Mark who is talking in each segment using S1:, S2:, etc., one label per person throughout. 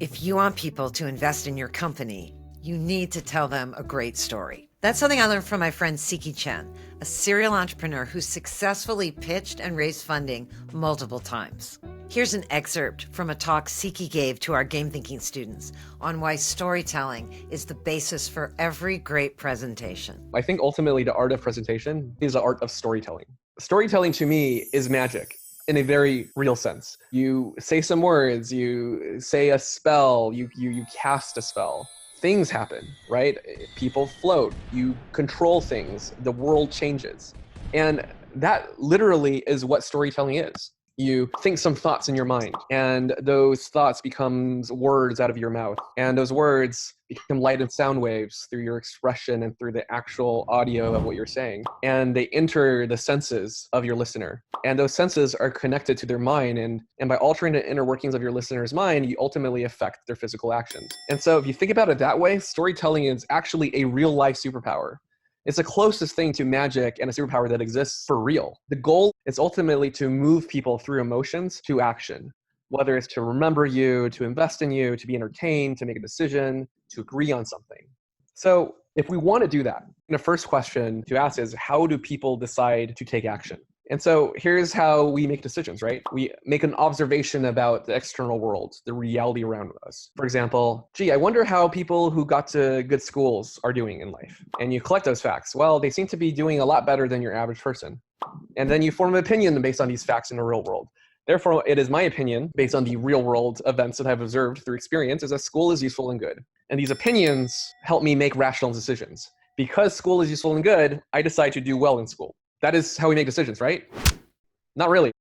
S1: If you want people to invest in your company, you need to tell them a great story. That's something I learned from my friend Siqi Chen, a serial entrepreneur who successfully pitched and raised funding multiple times. Here's an excerpt from a talk Siqi gave to our game thinking students on why storytelling is the basis for every great presentation.
S2: I think ultimately the art of presentation is the art of storytelling. Storytelling to me is magic in a very real sense. You say some words, you say a spell, you cast a spell. Things happen, right? People float, you control things, the world changes. And that literally is what storytelling is. You think some thoughts in your mind, and those thoughts becomes words out of your mouth. And those words become light and sound waves through your expression and through the actual audio of what you're saying. And they enter the senses of your listener. And those senses are connected to their mind. And by altering the inner workings of your listener's mind, you ultimately affect their physical actions. And so if you think about it that way, storytelling is actually a real life superpower. It's the closest thing to magic and a superpower that exists for real. The goal is ultimately to move people through emotions to action, whether it's to remember you, to invest in you, to be entertained, to make a decision, to agree on something. So if we want to do that, the first question to ask is, how do people decide to take action? And so here's how we make decisions, right? We make an observation about the external world, the reality around us. For example, I wonder how people who got to good schools are doing in life. And you collect those facts. Well, they seem to be doing a lot better than your average person. And then you form an opinion based on these facts in the real world. Therefore, it is my opinion, based on the real world events that I've observed through experience, is that school is useful and good. And these opinions help me make rational decisions. Because school is useful and good, I decide to do well in school. That is how we make decisions, right? Not really.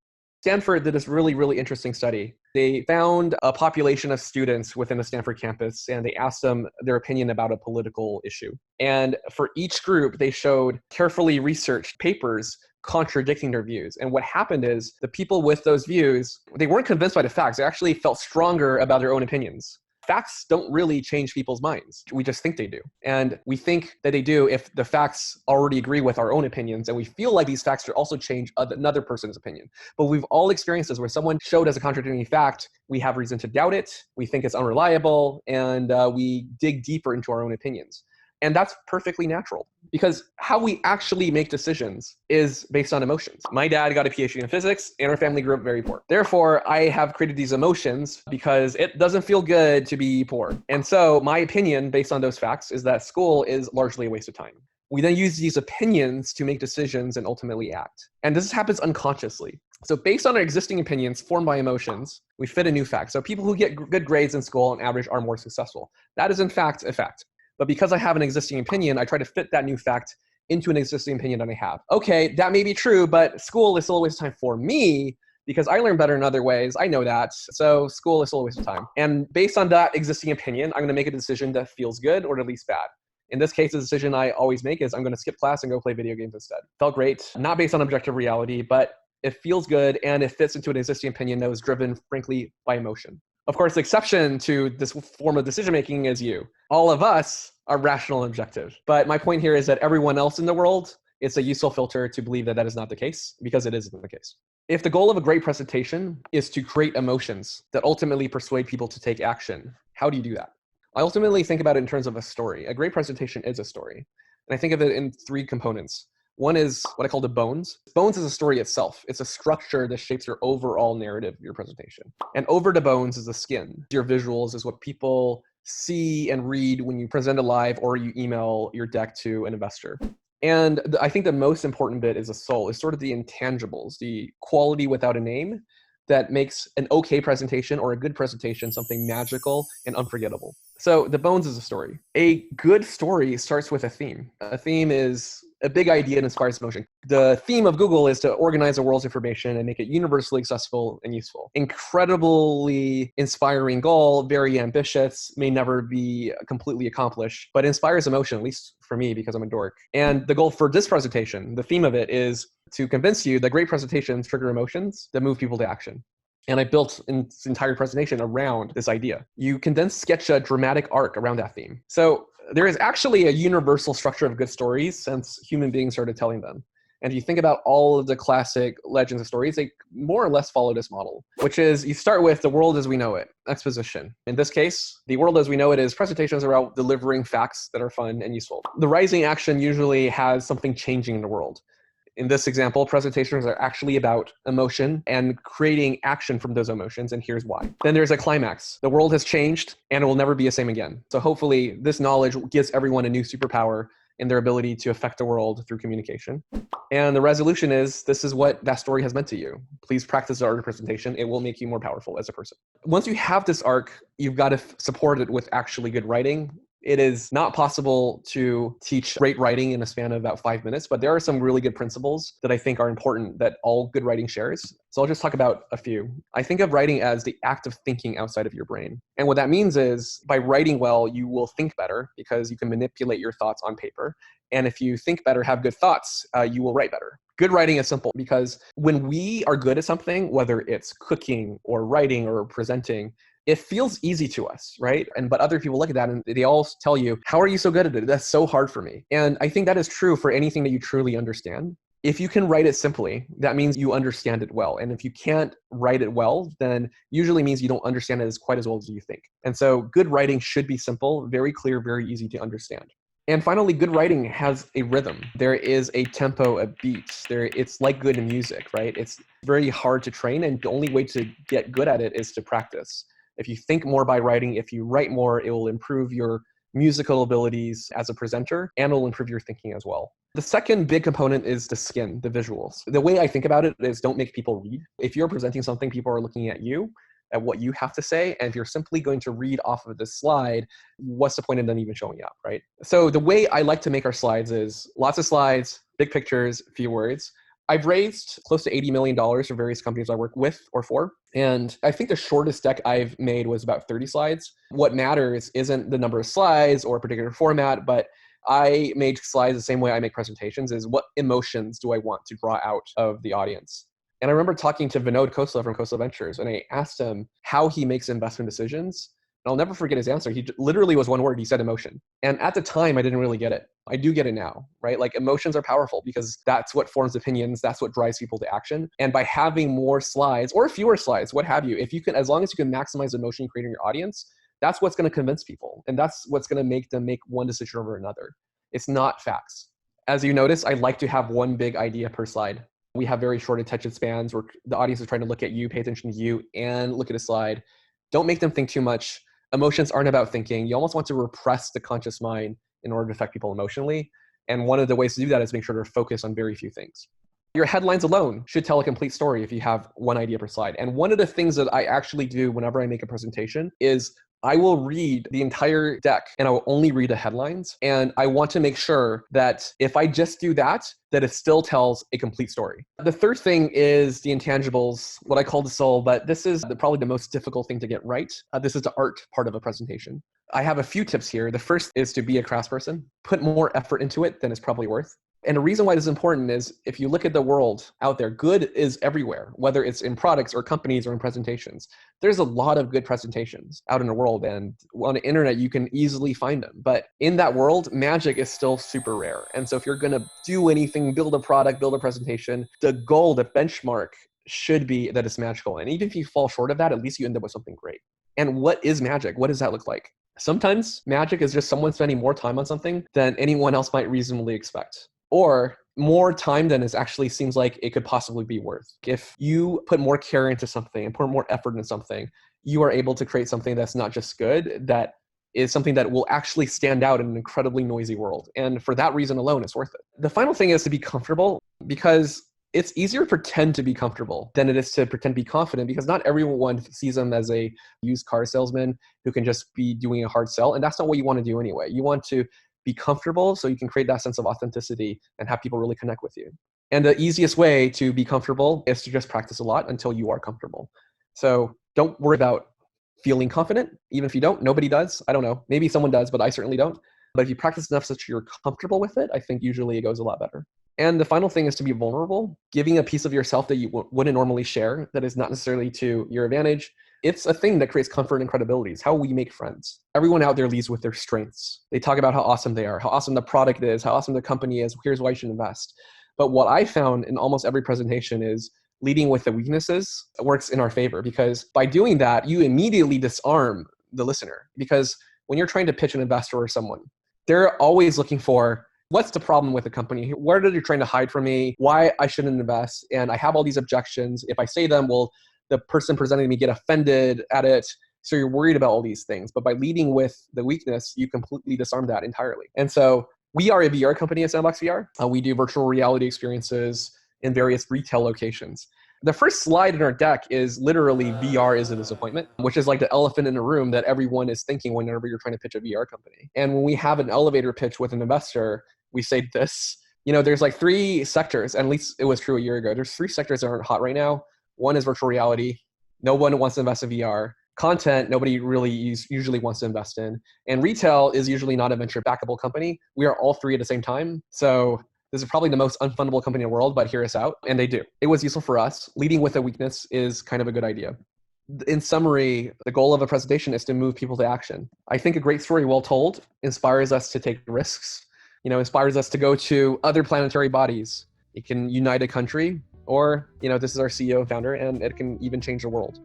S2: Stanford did this really, really interesting study. They found a population of students within the Stanford campus, and they asked them their opinion about a political issue. And for each group, they showed carefully researched papers contradicting their views. And what happened is the people with those views, they weren't convinced by the facts. They actually felt stronger about their own opinions. Facts don't really change people's minds. We just think they do. And we think that they do if the facts already agree with our own opinions, and we feel like these facts should also change another person's opinion. But we've all experienced this where someone showed us a contradicting fact, we have reason to doubt it, we think it's unreliable, and we dig deeper into our own opinions. And that's perfectly natural, because how we actually make decisions is based on emotions. My dad got a PhD in physics, and our family grew up very poor. Therefore, I have created these emotions because it doesn't feel good to be poor. And so my opinion based on those facts is that school is largely a waste of time. We then use these opinions to make decisions and ultimately act. And this happens unconsciously. So based on our existing opinions formed by emotions, we fit a new fact. So people who get good grades in school on average are more successful. That is in fact a fact. But because I have an existing opinion, I try to fit that new fact into an existing opinion that I have. Okay, that may be true, but school is still a waste of time for me because I learn better in other ways. I know that. So school is still a waste of time. And based on that existing opinion, I'm going to make a decision that feels good or at least bad. In this case, the decision I always make is I'm going to skip class and go play video games instead. Felt great, not based on objective reality, but it feels good and it fits into an existing opinion that was driven, frankly, by emotion. Of course, the exception to this form of decision-making is you. All of us are rational and objective. But my point here is that everyone else in the world, it's a useful filter to believe that that is not the case, because it isn't the case. If the goal of a great presentation is to create emotions that ultimately persuade people to take action, how do you do that? I ultimately think about it in terms of a story. A great presentation is a story. And I think of it in three components. One is what I call the bones. Bones is a story itself. It's a structure that shapes your overall narrative of your presentation. And over the bones is the skin. Your visuals is what people see and read when you present it live or you email your deck to an investor. And I think the most important bit is the soul. It's sort of the intangibles, the quality without a name that makes an okay presentation or a good presentation something magical and unforgettable. So the bones is a story. A good story starts with a theme. A theme is a big idea that inspires emotion. The theme of Google is to organize the world's information and make it universally accessible and useful. Incredibly inspiring goal, very ambitious, may never be completely accomplished, but inspires emotion, at least for me, because I'm a dork. And the goal for this presentation, the theme of it is to convince you that great presentations trigger emotions that move people to action. And I built this entire presentation around this idea. You can then sketch a dramatic arc around that theme. So there is actually a universal structure of good stories since human beings started telling them. And if you think about all of the classic legends and stories, they more or less follow this model, which is you start with the world as we know it, exposition. In this case, the world as we know it is presentations about delivering facts that are fun and useful. The rising action usually has something changing in the world. In this example, presentations are actually about emotion and creating action from those emotions, and here's why. Then there's a climax. The world has changed and it will never be the same again. So hopefully this knowledge gives everyone a new superpower in their ability to affect the world through communication. And the resolution is, this is what that story has meant to you. Please practice the art of presentation. It will make you more powerful as a person. Once you have this arc, you've got to support it with actually good writing. It is not possible to teach great writing in a span of about 5 minutes, but there are some really good principles that I think are important that all good writing shares. So I'll just talk about a few. I think of writing as the act of thinking outside of your brain. And what that means is by writing well, you will think better because you can manipulate your thoughts on paper. And if you think better, have good thoughts, you will write better. Good writing is simple because when we are good at something, whether it's cooking or writing or presenting, it feels easy to us, right? But other people look at that and they all tell you, how are you so good at it? That's so hard for me. And I think that is true for anything that you truly understand. If you can write it simply, that means you understand it well. And if you can't write it well, then usually means you don't understand it as quite as well as you think. And so good writing should be simple, very clear, very easy to understand. And finally, good writing has a rhythm. There is a tempo, a beat. It's like good music, right? It's very hard to train, and the only way to get good at it is to practice. If you think more by writing, if you write more, it will improve your musical abilities as a presenter, and it will improve your thinking as well. The second big component is the skin, the visuals. The way I think about it is don't make people read. If you're presenting something, people are looking at you, at what you have to say. And if you're simply going to read off of this slide, what's the point of them even showing up, right? So the way I like to make our slides is lots of slides, big pictures, few words. I've raised close to $80 million for various companies I work with or for. And I think the shortest deck I've made was about 30 slides. What matters isn't the number of slides or a particular format, but I made slides the same way I make presentations, is what emotions do I want to draw out of the audience? And I remember talking to Vinod Khosla from Khosla Ventures, and I asked him how he makes investment decisions. And I'll never forget his answer. He literally was one word. He said emotion. And at the time, I didn't really get it. I do get it now, right? Like emotions are powerful because that's what forms opinions. That's what drives people to action. And by having more slides or fewer slides, what have you, if you can, as long as you can maximize emotion creating your audience, that's what's going to convince people. And that's what's going to make them make one decision over another. It's not facts. As you notice, I like to have one big idea per slide. We have very short attention spans where the audience is trying to look at you, pay attention to you, and look at a slide. Don't make them think too much. Emotions aren't about thinking. You almost want to repress the conscious mind in order to affect people emotionally. And one of the ways to do that is make sure to focus on very few things. Your headlines alone should tell a complete story if you have one idea per slide. And one of the things that I actually do whenever I make a presentation is I will read the entire deck and I will only read the headlines. And I want to make sure that if I just do that, that it still tells a complete story. The third thing is the intangibles, what I call the soul, but this is probably the most difficult thing to get right. This is the art part of a presentation. I have a few tips here. The first is to be a craftsperson. Put more effort into it than it's probably worth. And the reason why this is important is if you look at the world out there, good is everywhere, whether it's in products or companies or in presentations. There's a lot of good presentations out in the world, and on the internet, you can easily find them. But in that world, magic is still super rare. And so if you're going to do anything, build a product, build a presentation, the goal, the benchmark should be that it's magical. And even if you fall short of that, at least you end up with something great. And what is magic? What does that look like? Sometimes magic is just someone spending more time on something than anyone else might reasonably expect. Or more time than it actually seems like it could possibly be worth. If you put more care into something and put more effort into something, you are able to create something that's not just good, that is something that will actually stand out in an incredibly noisy world. And for that reason alone, it's worth it. The final thing is to be comfortable, because it's easier to pretend to be comfortable than it is to pretend to be confident, because not everyone sees them as a used car salesman who can just be doing a hard sell. And that's not what you want to do anyway. You want to be comfortable so you can create that sense of authenticity and have people really connect with you. And the easiest way to be comfortable is to just practice a lot until you are comfortable. So don't worry about feeling confident. Even if you don't, nobody does. I don't know. Maybe someone does, but I certainly don't. But if you practice enough such you're comfortable with it, I think usually it goes a lot better. And the final thing is to be vulnerable, giving a piece of yourself that you wouldn't normally share, that is not necessarily to your advantage. It's a thing that creates comfort and credibility. It's how we make friends. Everyone out there leads with their strengths. They talk about how awesome they are, how awesome the product is, how awesome the company is. Here's why you should invest. But what I found in almost every presentation is leading with the weaknesses works in our favor, because by doing that, you immediately disarm the listener. Because when you're trying to pitch an investor or someone, they're always looking for, what's the problem with the company? What are they trying to hide from me? Why I shouldn't invest? And I have all these objections. If I say them, will the person presenting me get offended at it? So you're worried about all these things. But by leading with the weakness, you completely disarm that entirely. And so we are a VR company at Sandbox VR. We do virtual reality experiences in various retail locations. The first slide in our deck is literally VR is a disappointment, which is like the elephant in the room that everyone is thinking whenever you're trying to pitch a VR company. And when we have an elevator pitch with an investor, we say this, there's like 3 sectors, and at least it was true a year ago. There's 3 sectors that aren't hot right now. One is virtual reality. No one wants to invest in VR. Content, nobody really usually wants to invest in. And retail is usually not a venture backable company. We are all 3 at the same time. So this is probably the most unfundable company in the world, but hear us out. And they do. It was useful for us. Leading with a weakness is kind of a good idea. In summary, the goal of a presentation is to move people to action. I think a great story well told inspires us to take risks, inspires us to go to other planetary bodies. It can unite a country, or, this is our CEO and founder, and it can even change the world.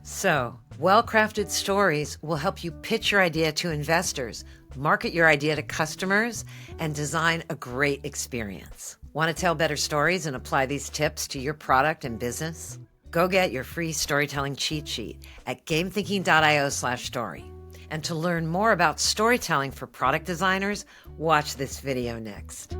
S1: So, well-crafted stories will help you pitch your idea to investors, market your idea to customers, and design a great experience. Want to tell better stories and apply these tips to your product and business? Go get your free storytelling cheat sheet at gamethinking.io/story. And to learn more about storytelling for product designers, watch this video next.